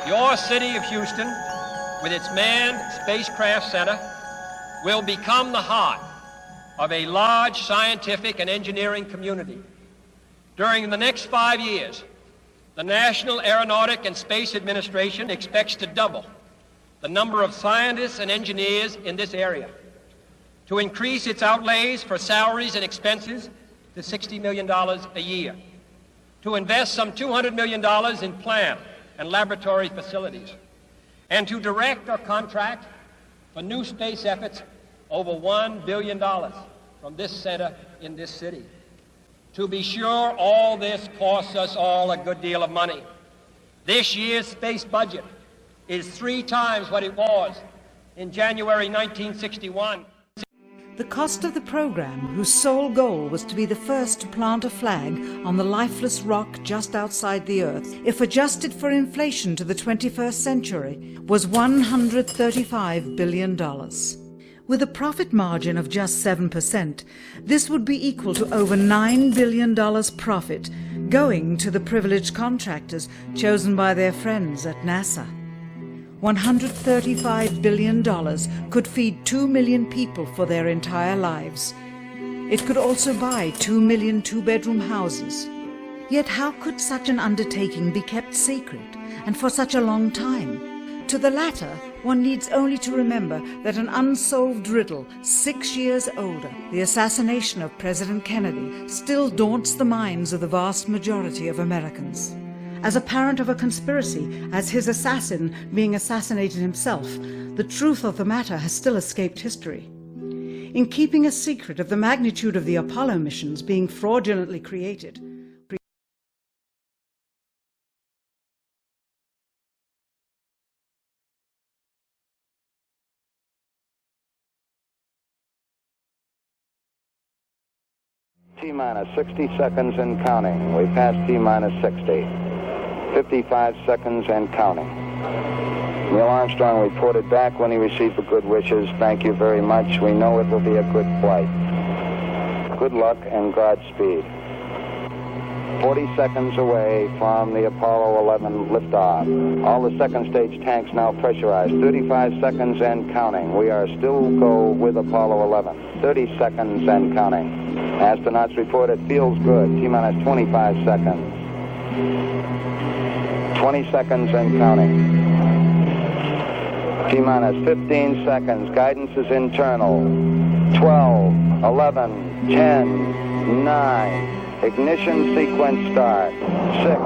Your city of Houston, with its manned spacecraft center, will become the heart of a large scientific and engineering community. During the next 5 years, the National Aeronautic and Space Administration expects to double the number of scientists and engineers in this area, to increase its outlays for salaries and expenses to $60 million a year, to invest some $200 million in plant and laboratory facilities, and to direct or contract for new space efforts over $1 billion from this center in this city. To be sure, all this costs us all a good deal of money. This year's space budget is 3 times what it was in January 1961. The cost of the program, whose sole goal was to be the first to plant a flag on the lifeless rock just outside the Earth, if adjusted for inflation to the 21st century, was $135 billion. With a profit margin of just 7%, this would be equal to over $9 billion profit going to the privileged contractors chosen by their friends at NASA. $135 billion could feed 2 million people for their entire lives. It could also buy 2 million two-bedroom houses. Yet how could such an undertaking be kept secret, and for such a long time? To the latter, one needs only to remember that an unsolved riddle 6 years older, the assassination of President Kennedy, still daunts the minds of the vast majority of Americans. As a parent of a conspiracy, as his assassin being assassinated himself, the truth of the matter has still escaped history. In keeping a secret of the magnitude of the Apollo missions being fraudulently created, T-minus 60 seconds and counting. We passed T-minus 60. 55 seconds and counting. Neil Armstrong reported back when he received the good wishes. Thank you very much. We know it will be a good flight. Good luck and Godspeed. 40 seconds away from the Apollo 11 liftoff. All the second stage tanks now pressurized. 35 seconds and counting. We are still go with Apollo 11. 30 seconds and counting. Astronauts report it feels good. T-minus 25 seconds. 20 seconds and counting. T-minus 15 seconds. Guidance is internal. 12, 11, 10, 9. Ignition sequence start. 6.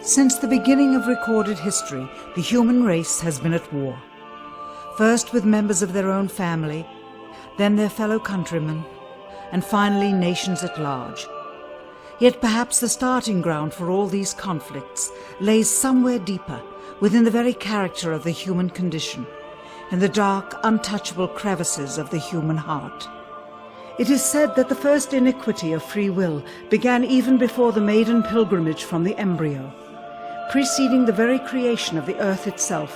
Since the beginning of recorded history, the human race has been at war. First with members of their own family, then their fellow countrymen, and finally nations at large. Yet perhaps the starting ground for all these conflicts lays somewhere deeper, within the very character of the human condition, in the dark, untouchable crevices of the human heart. It is said that the first iniquity of free will began even before the maiden pilgrimage from the embryo, preceding the very creation of the earth itself,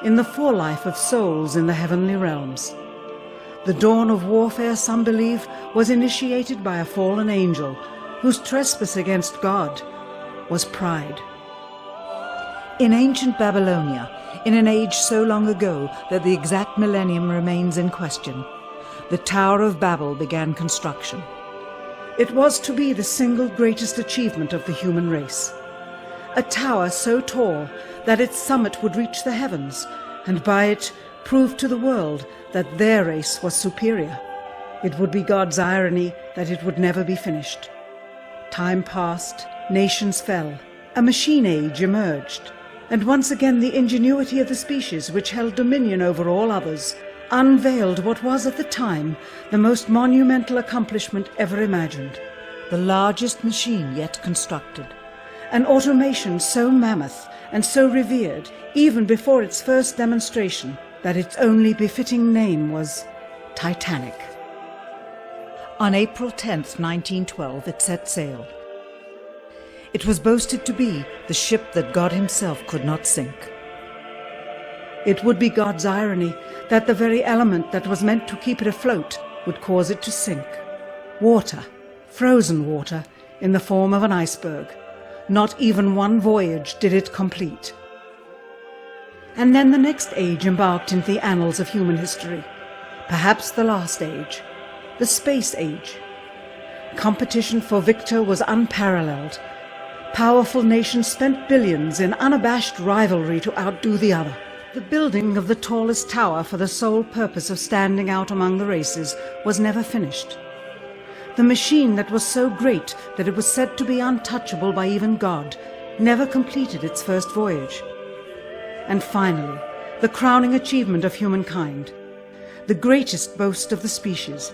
in the forelife of souls in the heavenly realms. The dawn of warfare, some believe, was initiated by a fallen angel whose trespass against God was pride. In ancient Babylonia, in an age so long ago that the exact millennium remains in question, the Tower of Babel began construction. It was to be the single greatest achievement of the human race. A tower so tall that its summit would reach the heavens, and by it prove to the world that their race was superior. It would be God's irony that it would never be finished. Time passed, nations fell, a machine age emerged, and once again the ingenuity of the species which held dominion over all others unveiled what was at the time the most monumental accomplishment ever imagined, the largest machine yet constructed, an automation so mammoth and so revered even before its first demonstration that its only befitting name was Titanic. On April 10th, 1912, it set sail. It was boasted to be the ship that God himself could not sink. It would be God's irony that the very element that was meant to keep it afloat would cause it to sink. Water, frozen water, in the form of an iceberg. Not even one voyage did it complete. And then the next age embarked into the annals of human history, perhaps the last age, the space age. Competition for victor was unparalleled. Powerful nations spent billions in unabashed rivalry to outdo the other. The building of the tallest tower for the sole purpose of standing out among the races was never finished. The machine that was so great that it was said to be untouchable by even God never completed its first voyage. And finally, the crowning achievement of humankind, the greatest boast of the species,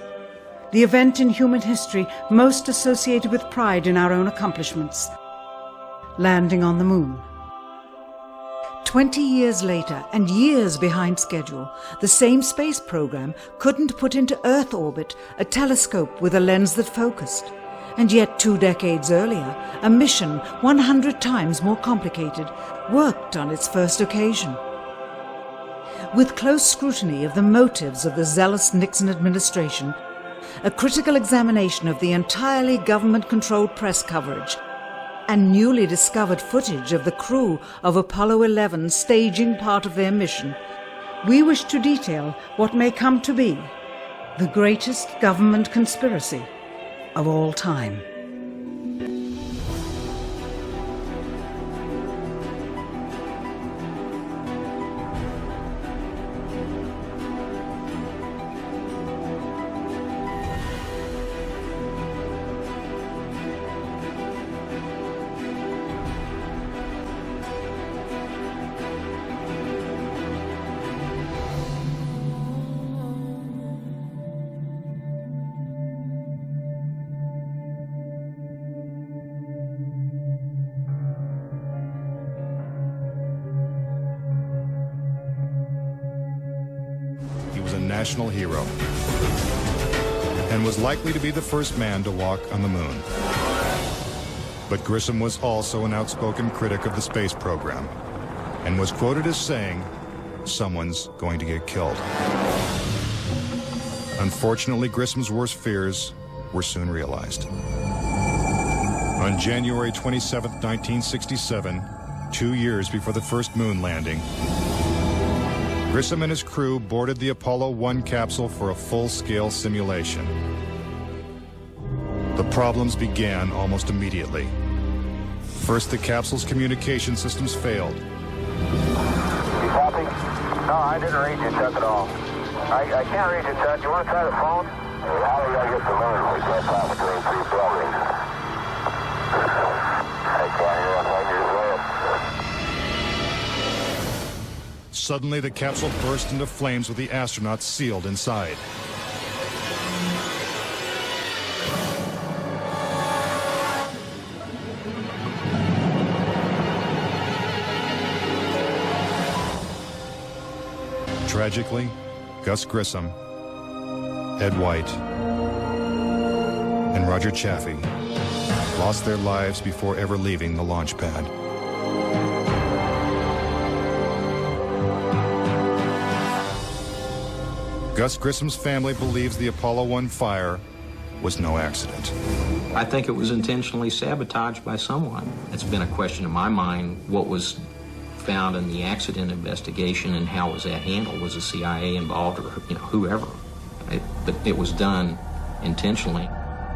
the event in human history most associated with pride in our own accomplishments, landing on the moon. 20 years later, and years behind schedule, the same space program couldn't put into Earth orbit a telescope with a lens that focused. And yet 2 decades earlier, a mission 100 times more complicated worked on its first occasion. With close scrutiny of the motives of the zealous Nixon administration, a critical examination of the entirely government-controlled press coverage, and newly discovered footage of the crew of Apollo 11 staging part of their mission, we wish to detail what may come to be the greatest government conspiracy of all time. National hero and was likely to be the first man to walk on the moon. But Grissom was also an outspoken critic of the space program and was quoted as saying, "Someone's going to get killed." Unfortunately, Grissom's worst fears were soon realized. On January 27, 1967, 2 years before the first moon landing, Grissom and his crew boarded the Apollo 1 capsule for a full-scale simulation. The problems began almost immediately. First, the capsule's communication systems failed. You copy? No, I didn't read you, Chuck, at all. I can't read you, Chuck. You want to try the phone? How do we gotta get the moon? We can't pass between 3 buildings. I can't hear a thing you're saying. Suddenly, the capsule burst into flames with the astronauts sealed inside. Tragically, Gus Grissom, Ed White, and Roger Chaffee lost their lives before ever leaving the launch pad. Gus Grissom's family believes the Apollo 1 fire was no accident. I think it was intentionally sabotaged by someone. It's been a question in my mind, what was found in the accident investigation and how was that handled? Was the CIA involved, or whoever? But it was done intentionally.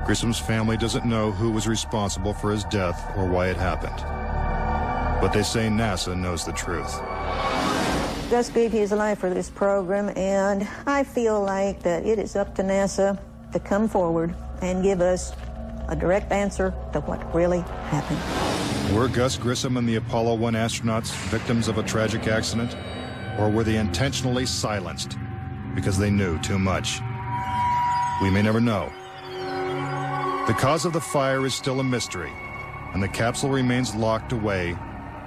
Grissom's family doesn't know who was responsible for his death or why it happened. But they say NASA knows the truth. Gus gave his life for this program, and I feel like that it is up to NASA to come forward and give us a direct answer to what really happened. Were Gus Grissom and the Apollo 1 astronauts victims of a tragic accident? Or were they intentionally silenced because they knew too much? We may never know. The cause of the fire is still a mystery, and the capsule remains locked away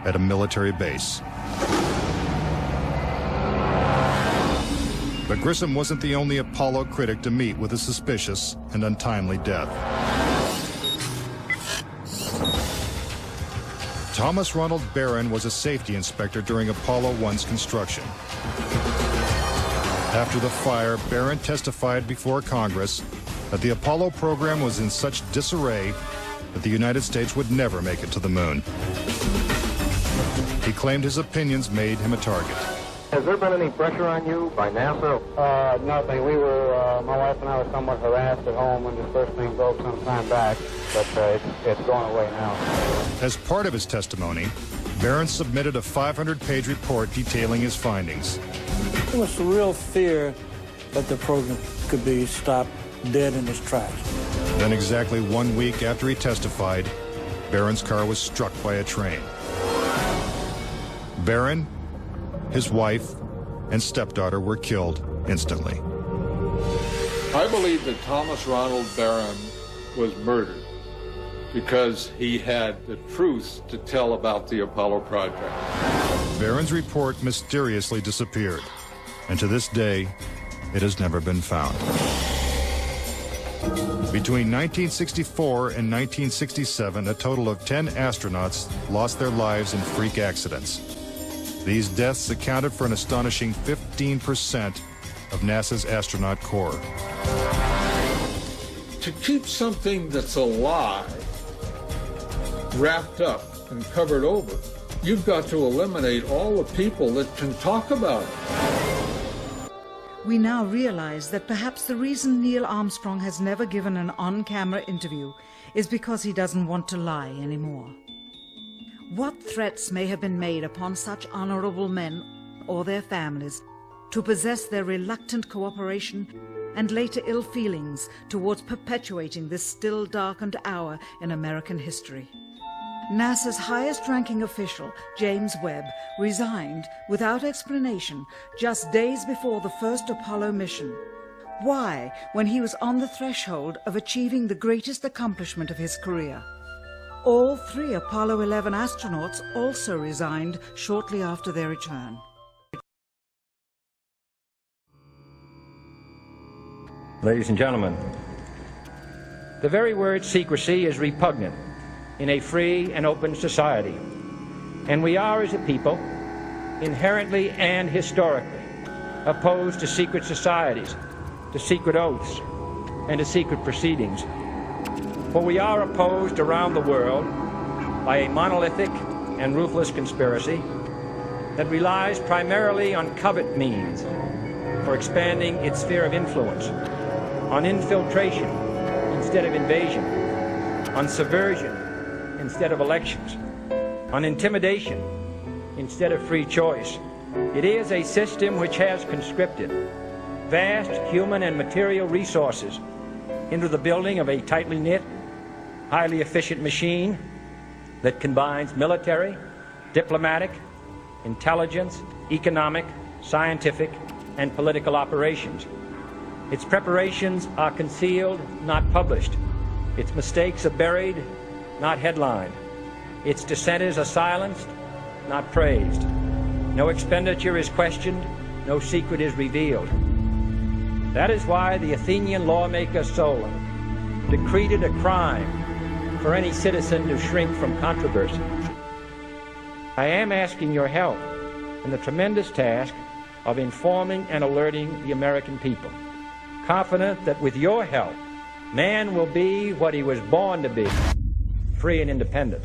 at a military base. But Grissom wasn't the only Apollo critic to meet with a suspicious and untimely death. Thomas Ronald Barron was a safety inspector during Apollo 1's construction. After the fire, Barron testified before Congress that the Apollo program was in such disarray that the United States would never make it to the moon. He claimed his opinions made him a target. Has there been any pressure on you by NASA? Nothing. We were, my wife and I were somewhat harassed at home when this first thing broke some time back, but it's going away now. As part of his testimony, Barron submitted a 500-page report detailing his findings. There was a real fear that the program could be stopped dead in its tracks. Then exactly 1 week after he testified, Barron's car was struck by a train. Barron, his wife, and stepdaughter were killed instantly. I believe that Thomas Ronald Barron was murdered because he had the truth to tell about the Apollo project. Barron's report mysteriously disappeared, and to this day, it has never been found. Between 1964 and 1967, a total of 10 astronauts lost their lives in freak accidents. These deaths accounted for an astonishing 15% of NASA's astronaut corps. To keep something that's alive wrapped up and covered over, you've got to eliminate all the people that can talk about it. We now realize that perhaps the reason Neil Armstrong has never given an on-camera interview is because he doesn't want to lie anymore. What threats may have been made upon such honorable men or their families to possess their reluctant cooperation and later ill feelings towards perpetuating this still darkened hour in American history? NASA's highest-ranking official, James Webb, resigned without explanation just days before the first Apollo mission. Why, when he was on the threshold of achieving the greatest accomplishment of his career? All 3 Apollo 11 astronauts also resigned shortly after their return. Ladies and gentlemen, the very word secrecy is repugnant in a free and open society, and we are, as a people, inherently and historically opposed to secret societies, to secret oaths, and to secret proceedings. For we are opposed around the world by a monolithic and ruthless conspiracy that relies primarily on covert means for expanding its sphere of influence, on infiltration instead of invasion, on subversion instead of elections, on intimidation instead of free choice. It is a system which has conscripted vast human and material resources into the building of a tightly knit, highly efficient machine that combines military, diplomatic, intelligence, economic, scientific, and political operations. Its preparations are concealed, not published. Its mistakes are buried, not headlined. Its dissenters are silenced, not praised. No expenditure is questioned, no secret is revealed. That is why the Athenian lawmaker Solon decreed it a crime for any citizen to shrink from controversy. I am asking your help in the tremendous task of informing and alerting the American people, confident that with your help, man will be what he was born to be, free and independent.